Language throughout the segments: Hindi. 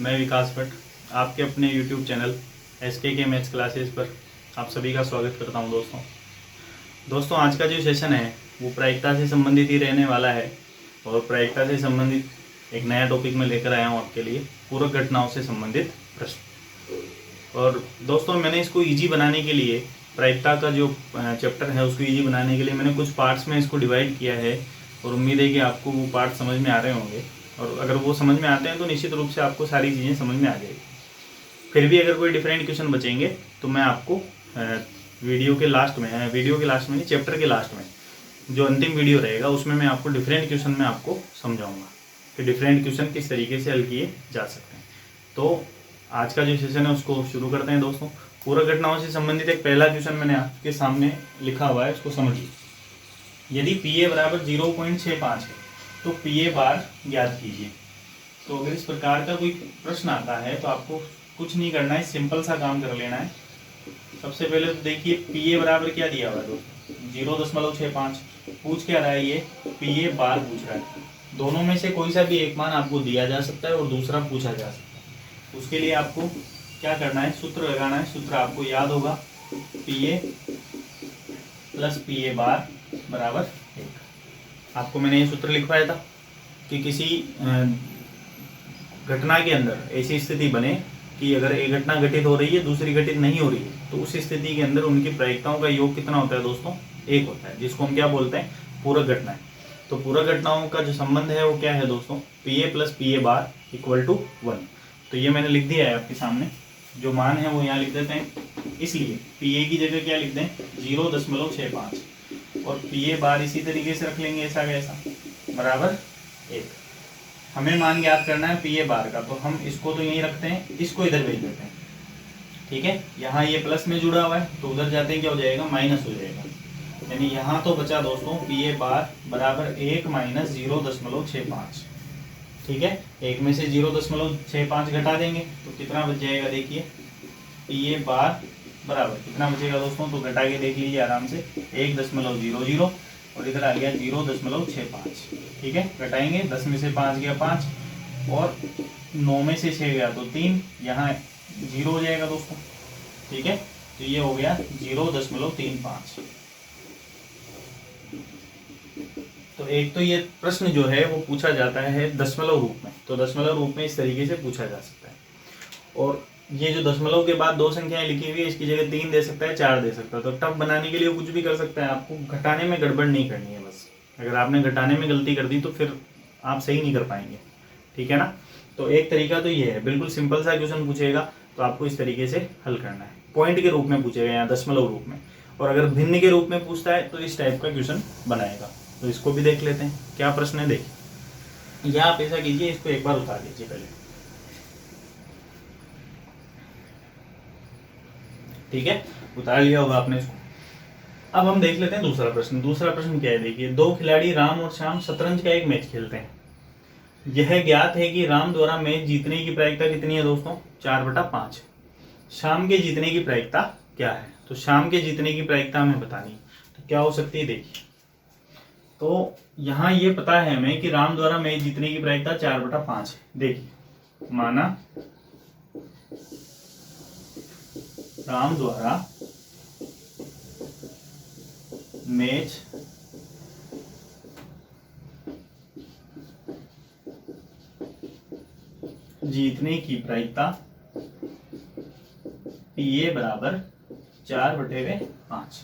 मैं विकास भट्ट आपके अपने YouTube channel SKK maths classes पर आप सभी का स्वागत करता हूं। दोस्तों आज का जो सेशन है वो प्रायिकता से संबंधित ही रहने वाला है और प्रायिकता से संबंधित एक नया टॉपिक मैं लेकर आया हूं आपके लिए, पूरक घटनाओं से संबंधित प्रश्न। और दोस्तों मैंने इसको ईजी बनाने के लिए, प्रायिकता का जो चैप्टर है उसको ईजी बनाने के लिए मैंने कुछ पार्ट्स में इसको डिवाइड किया है और उम्मीद है कि आपको वो पार्ट समझ में आ रहे होंगे। और अगर वो समझ में आते हैं तो निश्चित रूप से आपको सारी चीज़ें समझ में आ जाएगी। फिर भी अगर कोई डिफरेंट क्वेश्चन बचेंगे तो मैं आपको वीडियो के लास्ट में नहीं, चैप्टर के लास्ट में जो अंतिम वीडियो रहेगा उसमें मैं आपको डिफरेंट क्वेश्चन में आपको समझाऊंगा कि डिफरेंट क्वेश्चन किस तरीके से हल किए जा सकते हैं। तो आज का जो सेशन है उसको शुरू करते हैं दोस्तों। पूरक घटनाओं से संबंधित एक पहला क्वेश्चन मैंने आपके सामने लिखा हुआ है, उसको समझिए। यदि PA बराबर 0.65 है तो PA बार ज्ञात कीजिए। तो अगर इस प्रकार का कोई प्रश्न आता है तो आपको कुछ नहीं करना है, सिंपल सा काम कर लेना है। सबसे पहले तो देखिए PA बराबर क्या दिया हुआ है दोस्तों, 0.65। पूछ क्या रहा है, ये PA बार पूछ रहा है। दोनों में से कोई सा भी एक मान आपको दिया जा सकता है और दूसरा पूछा जा सकता है। उसके लिए आपको क्या करना है, सूत्र लगाना है। सूत्र आपको याद होगा, PA प्लस PA बार बराबर 1। आपको मैंने ये सूत्र लिखवाया था कि किसी घटना के अंदर ऐसी स्थिति बने कि अगर एक घटना घटित हो रही है, दूसरी घटित नहीं हो रही है, तो उस स्थिति के अंदर उनकी प्रायिकताओं का योग कितना होता है दोस्तों, 1 होता है, जिसको हम क्या बोलते हैं, पूरक घटनाएं। तो पूरक घटनाओं का जो संबंध है वो क्या है दोस्तों, PA plus PA bar equal to 1। तो ये मैंने लिख दिया है आपके सामने, जो मान है वो यहाँ लिख देते हैं। इसलिए PA की जगह क्या लिख दें, 0.65 और PA बार इसी तरीके से रख लेंगे, ऐसा कैसा बराबर 1। हमें मान ज्ञात करना है PA बार का, तो हम इसको तो यहीं रखते हैं, इसको इधर भेज देते हैं। ठीक है, यहाँ ये प्लस में जुड़ा हुआ है तो उधर जाते हैं क्या हो जाएगा, माइनस हो जाएगा। यानी यहाँ तो बचा दोस्तों PA बार बराबर 1 माइनस 0.65। ठीक है, 1 में से 0.65 घटा देंगे तो कितना बच जाएगा, देखिए PA बार बराबर कितना बचेगा दोस्तों, तो घटा के देख लीजिए आराम से, 1.00 और इधर आ गया 0.65। ठीक है, घटाएंगे, 10 में से 5 गया 5 और 9 में से 6 गया तो 3, यहाँ 0 हो जाएगा दोस्तों। ठीक है, तो ये हो गया 0.35। तो एक तो ये प्रश्न जो है वो पूछा जाता है दशमलव रूप में, तो दशमलव रूप में इस तरीके से पूछा जा सकता है। और ये जो दशमलव के बाद 2 संख्याएं लिखी हुई है, इसकी जगह 3 दे सकता है, 4 दे सकता है। तो टफ बनाने के लिए कुछ भी कर सकता है, आपको घटाने में गड़बड़ नहीं करनी है बस। अगर आपने घटाने में गलती कर दी तो फिर आप सही नहीं कर पाएंगे। ठीक है ना। तो एक तरीका तो ये है, बिल्कुल सिंपल सा क्वेश्चन पूछेगा तो आपको इस तरीके से हल करना है। पॉइंट के रूप में पूछेगा यहाँ दशमलव रूप में, और अगर भिन्न के रूप में पूछता है तो इस टाइप का क्वेश्चन बनाएगा। तो इसको भी देख लेते हैं, क्या प्रश्न है देखिए। या आप ऐसा कीजिए, इसको एक बार उतार लीजिए पहले। ठीक है, उतार लिया होगा आपने इसको। अब हम देख लेते हैं दूसरा प्रश्न। दूसरा प्रश्न क्या है, देखिए। 2 खिलाड़ी राम और श्याम शतरंज का एक मैच खेलते हैं। यह ज्ञात है कि राम द्वारा मैच जीतने की प्रायिकता कितनी है दोस्तों, 4/5। श्याम के जीतने की प्रायिकता क्या है, तो श्याम के जीतने की प्रायिकता हमें बतानी है। तो क्या हो सकती है, देखिए। तो यहाँ ये पता है हमें कि राम द्वारा मैच जीतने की प्रायिकता 4/5 है। देखिए, माना राम द्वारा मैच जीतने की प्रायिकता PA बराबर 4/5।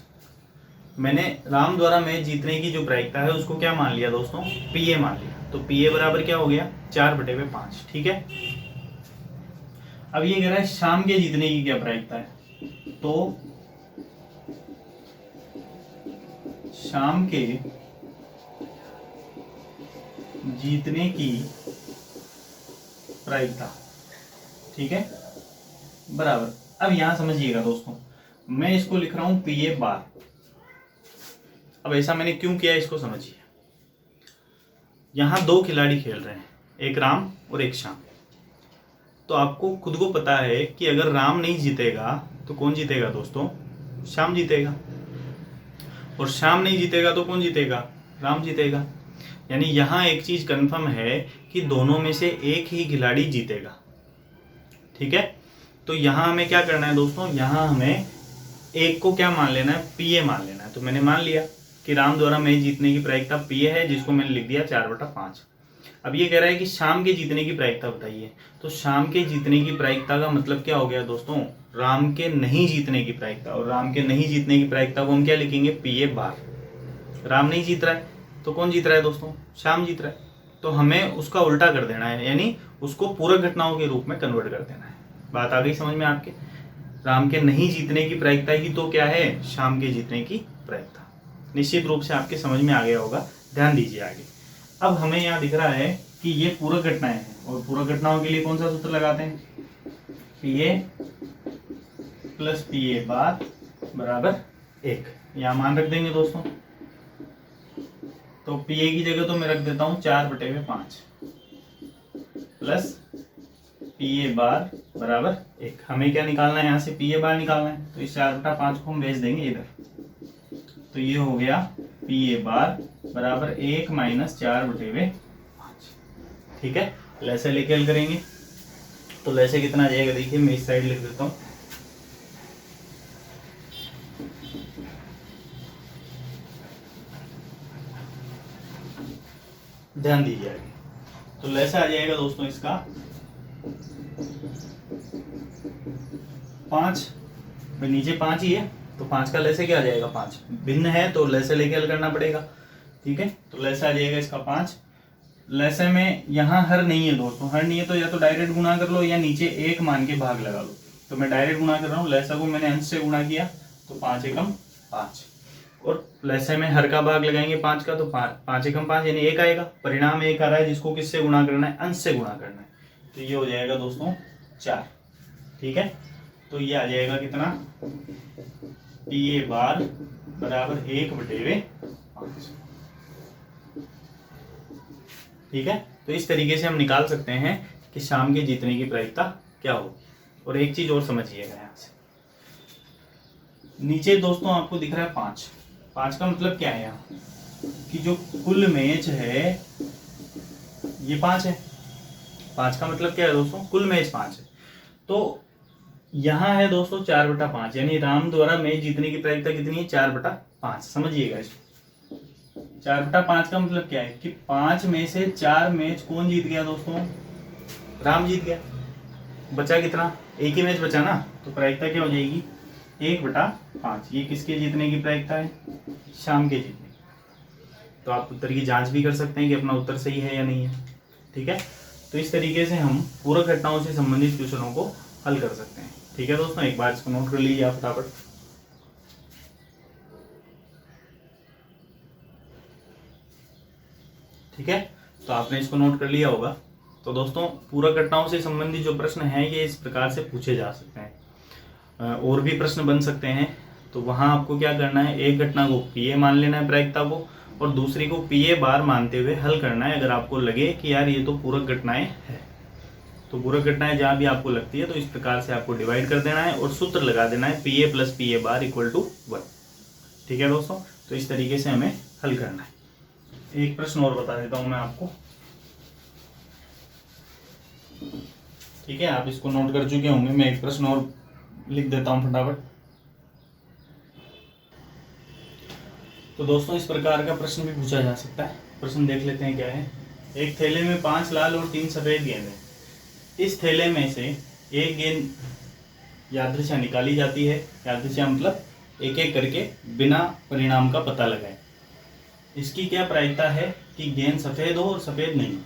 मैंने राम द्वारा मैच जीतने की जो प्रायिकता है उसको क्या मान लिया दोस्तों, PA मान लिया। तो PA बराबर क्या हो गया, 4/5। ठीक है, अब ये कह रहा है श्याम के जीतने की क्या प्रायिकता है, तो श्याम के जीतने की प्रायिकता, ठीक है, बराबर। अब यहां समझिएगा दोस्तों, मैं इसको लिख रहा हूं PA बार। अब ऐसा मैंने क्यों किया, इसको समझिए। यहां 2 खिलाड़ी खेल रहे हैं, एक राम और एक श्याम। तो आपको खुद को पता है कि अगर राम नहीं जीतेगा तो कौन जीतेगा दोस्तों, श्याम जीतेगा। और श्याम नहीं जीतेगा तो कौन जीतेगा, राम जीतेगा। यानी यहाँ एक चीज कंफर्म है कि दोनों में से एक ही खिलाड़ी जीतेगा। ठीक है। तो यहाँ हमें क्या करना है दोस्तों, यहाँ हमें एक को क्या मान लेना है, पीए मान लेना है। तो मैंने मान लिया कि राम द्वारा मैच जीतने की प्रायिकता पीए है, जिसको मैंने लिख दिया 4/5। अब ये कह रहा है कि शाम के जीतने की प्रायिकता बताइए। तो शाम के जीतने की प्रायिकता का मतलब क्या हो गया दोस्तों, राम के नहीं जीतने की प्रायिकता। और राम के नहीं जीतने की प्रायिकता को हम क्या लिखेंगे, पीए बार। राम नहीं जीत रहा है तो कौन जीत रहा है दोस्तों, शाम जीत रहा है। तो हमें उसका उल्टा कर देना है, यानी उसको पूरक घटनाओं के रूप में कन्वर्ट कर देना है। बात आ गई समझ में आपके। राम के नहीं जीतने की प्रायिकता ही तो क्या है, शाम के जीतने की प्रायिकता। निश्चित रूप से आपके समझ में आ गया होगा। ध्यान दीजिए आगे। अब हमें यहाँ दिख रहा है कि ये पूरक घटनाएं हैं, और पूरक घटनाओं के लिए कौन सा सूत्र लगाते हैं, पीए प्लस पीए बार बराबर 1। यहाँ मान रख देंगे दोस्तों। तो पीए की जगह तो मैं रख देता हूँ 4/5 प्लस पीए बार बराबर 1। हमें क्या निकालना है, यहाँ से पीए बार निकालना है। तो इस 4/5 को हम भेज देंगे इधर। तो ये हो गया पीए बार बराबर 1 - 4/5। ठीक है, लैसे लेके हल करेंगे। तो लैसे कितना आ जाएगा, देखिए मैं इस साइड लिख देता हूँ। ध्यान दीजिए आगे। तो लैसा आ जाएगा दोस्तों इसका 5, नीचे 5 ही है तो 5 का लैसे क्या आ जाएगा, 5 भिन्न है तो लैसे लेके हल करना पड़ेगा। ठीक है, तो लैसा आ जाएगा इसका 5। लैसे में यहाँ हर नहीं है दोस्तों, हर नहीं है तो या तो डायरेक्ट गुणा कर लो या नीचे 1 मान के भाग लगा लो। तो मैं डायरेक्ट गुणा कर रहा हूँ, लैसा को मैंने अंश से गुणा किया तो 5 एकम 5। और लैसे में हर का भाग लगाएंगे 5 का, तो 5 एकम 5 यानी 1 आएगा। परिणाम 1 आ रहा है, जिसको किससे गुणा करना है, अंश से गुणा करना है। तो ये हो जाएगा दोस्तों 4। ठीक है, तो ये आ जाएगा कितना, पीए बार बराबर 1/5। ठीक है, तो इस तरीके से हम निकाल सकते हैं कि शाम के जीतने की प्रायिकता क्या होगी। और एक चीज और समझिएगा, यहाँ से नीचे दोस्तों आपको दिख रहा है 5। 5 का मतलब क्या है यहाँ, कि जो कुल मैच है ये 5 है। 5 का मतलब क्या है दोस्तों, कुल मैच 5 है। तो यहाँ है दोस्तों 4/5, यानी राम द्वारा मैच जीतने की प्रायिकता कितनी है, 4/5। समझिएगा इसको। 4/5 का मतलब क्या है कि 5 में से 4 मैच कौन जीत गया दोस्तों, राम जीत गया। बचा कितना, एक ही मैच बचा ना, तो प्रायिकता क्या हो जाएगी, 1/5। ये किसके जीतने की प्रायिकता है, शाम के जीतने। तो आप उत्तर की जांच भी कर सकते हैं कि अपना उत्तर सही है या नहीं है। ठीक है, तो इस तरीके से हम पूरक घटनाओं से संबंधित क्वेश्चनों को हल कर सकते हैं। ठीक है दोस्तों, एक बार इसको नोट कर लीजिए आप फटाफट। ठीक है, तो आपने इसको नोट कर लिया होगा। तो दोस्तों पूरक घटनाओं से संबंधित जो प्रश्न हैं ये इस प्रकार से पूछे जा सकते हैं। और भी प्रश्न बन सकते हैं। तो वहां आपको क्या करना है, एक घटना को पीए मान लेना है प्रायिकता को, और दूसरी को पीए बार मानते हुए हल करना है। अगर आपको लगे कि यार ये तो पूरक घटनाएं है, तो पूरक घटनाएं जहाँ भी आपको लगती है तो इस प्रकार से आपको डिवाइड कर देना है और सूत्र लगा देना है, PA plus PA bar equal to 1। ठीक है दोस्तों, तो इस तरीके से हमें हल करना है। एक प्रश्न और बता देता हूं मैं आपको। ठीक है, आप इसको नोट कर चुके होंगे, मैं एक प्रश्न और लिख देता हूं फटाफट। तो दोस्तों इस प्रकार का प्रश्न भी पूछा जा सकता है। प्रश्न देख लेते हैं क्या है। एक थैले में 5 लाल और 3 सफेद गेंद है। इस थैले में से एक गेंद यादृच्छा निकाली जाती है। यादृच्छा मतलब एक एक करके बिना परिणाम का पता लगाए। इसकी क्या प्रायिकता है कि गेंद सफेद हो और सफेद नहीं हो।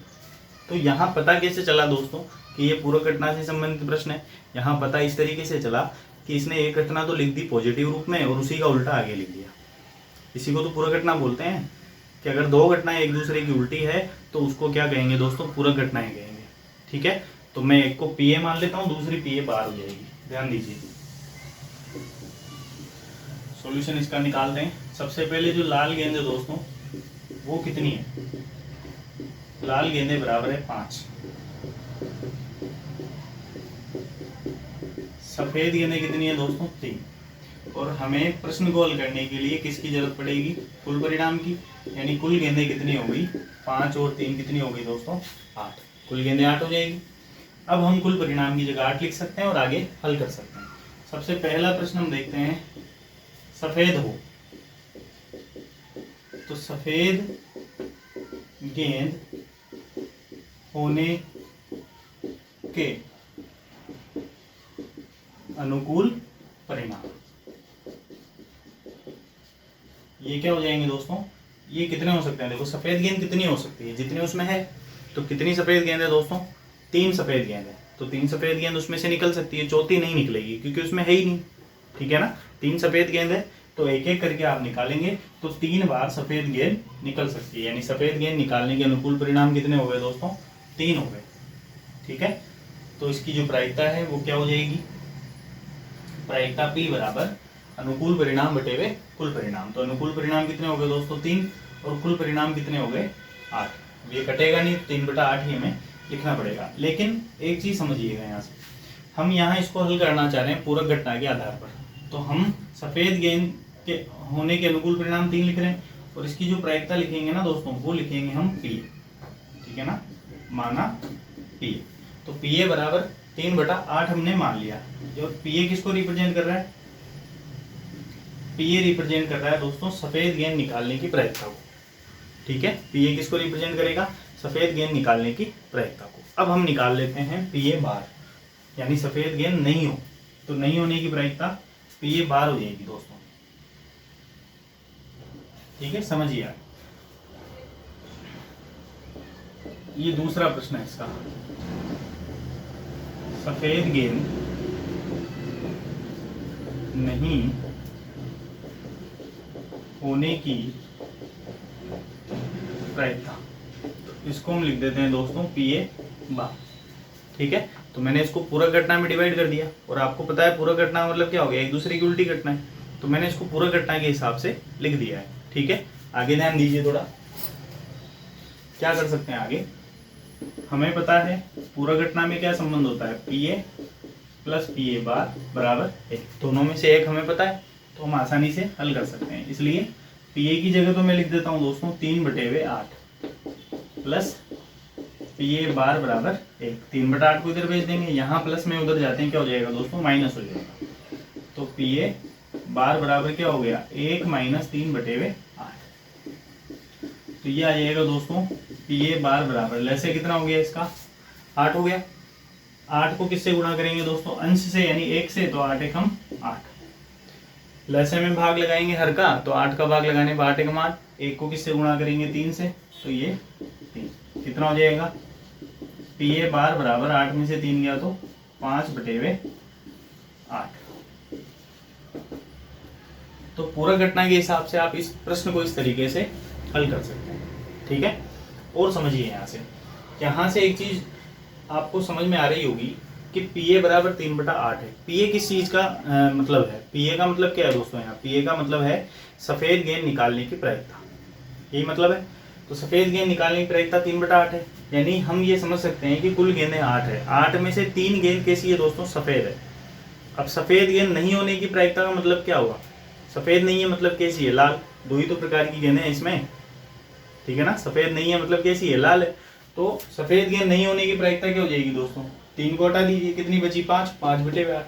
तो यहाँ पता कैसे चला दोस्तों कि ये पूरक घटना से संबंधित प्रश्न है। यहाँ पता इस तरीके से चला कि इसने एक घटना तो लिख दी पॉजिटिव रूप में और उसी का उल्टा आगे लिख दिया। इसी को तो पूरक घटना बोलते हैं कि अगर दो घटनाएं एक दूसरे की उल्टी है तो उसको क्या कहेंगे दोस्तों, पूरक घटनाएं कहेंगे। ठीक है, तो मैं एक को पीए मान लेता हूँ, दूसरी पीए बार हो जाएगी। ध्यान दीजिए, सॉल्यूशन इसका निकालते हैं। सबसे पहले जो लाल गेंद है दोस्तों वो कितनी है, लाल गेंदे बराबर है 5। सफेद गेंदें कितनी है दोस्तों, 3। और हमें प्रश्न को हल करने के लिए किसकी जरूरत पड़ेगी, कुल परिणाम की। यानी कुल गेंदें कितनी हो गई, 5 और 3 कितनी हो गई दोस्तों, 8। कुल गेंदें 8 हो जाएगी। अब हम कुल परिणाम की जगह 8 लिख सकते हैं और आगे हल कर सकते हैं। सबसे पहला प्रश्न हम देखते हैं, सफेद हो, तो सफेद गेंद होने के अनुकूल परिणाम, ये क्या हो जाएंगे दोस्तों, ये कितने हो सकते हैं। देखो सफेद गेंद कितनी हो सकती है, जितनी उसमें है। तो कितनी सफेद गेंद है दोस्तों, 3 सफेद गेंद है। तो 3 सफेद गेंद उसमें से निकल सकती है, चौथी नहीं निकलेगी क्योंकि उसमें है ही नहीं। ठीक है ना, 3 सफेद गेंद है तो एक एक करके आप निकालेंगे तो 3 बार सफेद गेंद निकल सकती है, यानी सफेद गेंद निकालने के अनुकूल परिणाम कितने हो गए दोस्तों, 3 हो गए। ठीक है, तो इसकी जो प्रायिकता है वो क्या हो जाएगी, प्रायिकता P बराबर अनुकूल परिणाम बटे हुए कुल परिणाम। तो अनुकूल परिणाम कितने हो गए दोस्तों, 3, और कुल परिणाम कितने हो गए, 8। ये कटेगा नहीं, 3/8 ही हमें लिखना पड़ेगा। लेकिन एक चीज समझिएगा, यहाँ से हम यहाँ इसको हल करना चाह रहे हैं पूरक घटना के आधार पर। तो हम सफेद गेंद के होने के अनुकूल परिणाम 3 लिख रहे हैं, और इसकी जो प्रायिकता लिखेंगे ना दोस्तों, वो लिखेंगे हम P। ठीक है ना, माना P। तो P बराबर 3/8 हमने मान लिया। और P किसको रिप्रेजेंट कर रहा है, P रिप्रेजेंट कर रहा है दोस्तों सफेद गेंद निकालने की प्रायिकता को। ठीक है, P किसको रिप्रेजेंट करेगा, सफेद गेंद निकालने की प्रायिकता को। अब हम निकाल लेते हैं P बार, यानी सफेद गेंद नहीं हो तो नहीं होने की प्रायिकता P बार हो जाएगी दोस्तों। ठीक है, समझिए। ये दूसरा प्रश्न है इसका, सफेद गेंद नहीं होने की प्रायिकता, तो इसको हम लिख देते हैं दोस्तों PA बार। ठीक है, तो मैंने इसको पूरक घटना में डिवाइड कर दिया, और आपको पता है पूरक घटना मतलब क्या हो गया, एक दूसरे की उल्टी घटना है। तो मैंने इसको पूरक घटना के हिसाब से लिख दिया है। ठीक है, आगे ध्यान दीजिए थोड़ा, क्या कर सकते हैं आगे। हमें पता है पूरक घटना में क्या संबंध होता है, PA प्लस PA बार बराबर 1। दोनों में से एक हमें पता है, तो हम आसानी से हल कर सकते हैं। इसलिए PA की जगह तो मैं लिख देता हूँ दोस्तों 3/8 प्लस PA बार बराबर 1। 3/8 को इधर भेज देंगे, यहाँ प्लस में उधर जाते हैं, क्या हो जाएगा दोस्तों, माइनस हो जाएगा। तो PA बार बराबर क्या हो गया, 1 - 3/8। तो ये आ जाएगा दोस्तों PA बार बराबर लैसे कितना हो गया इसका, 8 हो गया। 8 को किससे गुणा करेंगे दोस्तों, अंश से, यानी 1 से, तो 8 × 8। लैसे में भाग लगाएंगे हर का, तो 8 का भाग लगाने पर 8 × 8। 1 को किससे गुणा करेंगे, 3 से, तो ये 3 कितना हो जाएगा, PA बार बराबर 8 में से 3 गया तो 5/8। तो पूरक घटना के हिसाब से आप इस प्रश्न को इस तरीके से हल कर सकते हैं। ठीक है, और समझिए यहाँ से एक चीज आपको समझ में आ रही होगी कि PA बराबर 3/8 है। PA किस चीज का मतलब है, PA का मतलब क्या है दोस्तों, यहाँ PA का मतलब है सफेद गेंद निकालने की प्रायिकता, यही मतलब है। तो सफेद गेंद निकालने की प्रायिकता 3/8 है, यानी हम ये समझ सकते हैं कि कुल गेंदें 8 है। 8 में से 3 गेंद कैसी है दोस्तों, सफेद है। अब सफेद गेंद नहीं होने की प्रायिकता का मतलब क्या हुआ, सफेद नहीं है मतलब कैसी है, लाल। 2 ही तो प्रकार की गेंदें हैं इसमें। ठीक है ना, सफेद नहीं है मतलब कैसी है, लाल है। तो सफेद गेंद नहीं होने की प्रायिकता क्या हो जाएगी दोस्तों, 3 को हटा दीजिए, कितनी बची, 5/8।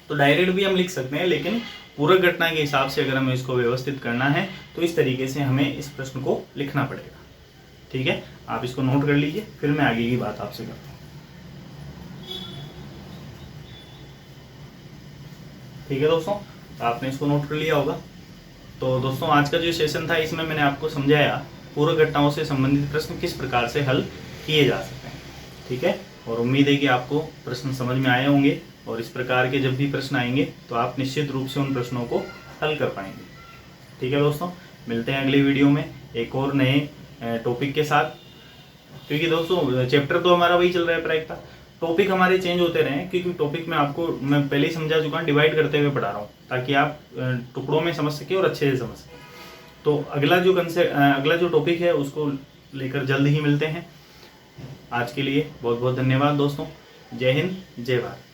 तो डायरेक्ट भी हम लिख सकते हैं, लेकिन पूरक घटना के हिसाब से अगर हमें इसको व्यवस्थित करना है तो इस तरीके से हमें इस प्रश्न को लिखना पड़ेगा। ठीक है, आप इसको नोट कर लीजिए, फिर मैं आगे की बात आपसे करता हूँ। ठीक है दोस्तों, आपने इसको नोट कर लिया होगा। तो दोस्तों आज का जो सेशन था, इसमें मैंने आपको समझाया पूरक घटनाओं से संबंधित प्रश्न किस प्रकार से हल किए जा सकते हैं। ठीक है, और उम्मीद है कि आपको प्रश्न समझ में आए होंगे, और इस प्रकार के जब भी प्रश्न आएंगे तो आप निश्चित रूप से उन प्रश्नों को हल कर पाएंगे। ठीक है दोस्तों, मिलते हैं अगली वीडियो में एक और नए टॉपिक के साथ। क्योंकि दोस्तों चैप्टर तो हमारा वही चल रहा है प्रायिकता, टॉपिक हमारे चेंज होते रहे, क्योंकि टॉपिक में आपको मैं पहले ही समझा चुका हूँ, डिवाइड करते हुए पढ़ा रहा हूँ ताकि आप टुकड़ों में समझ सके और अच्छे से समझ सकें। तो अगला जो टॉपिक है उसको लेकर जल्द ही मिलते हैं। आज के लिए बहुत बहुत धन्यवाद दोस्तों। जय हिंद, जय भारत।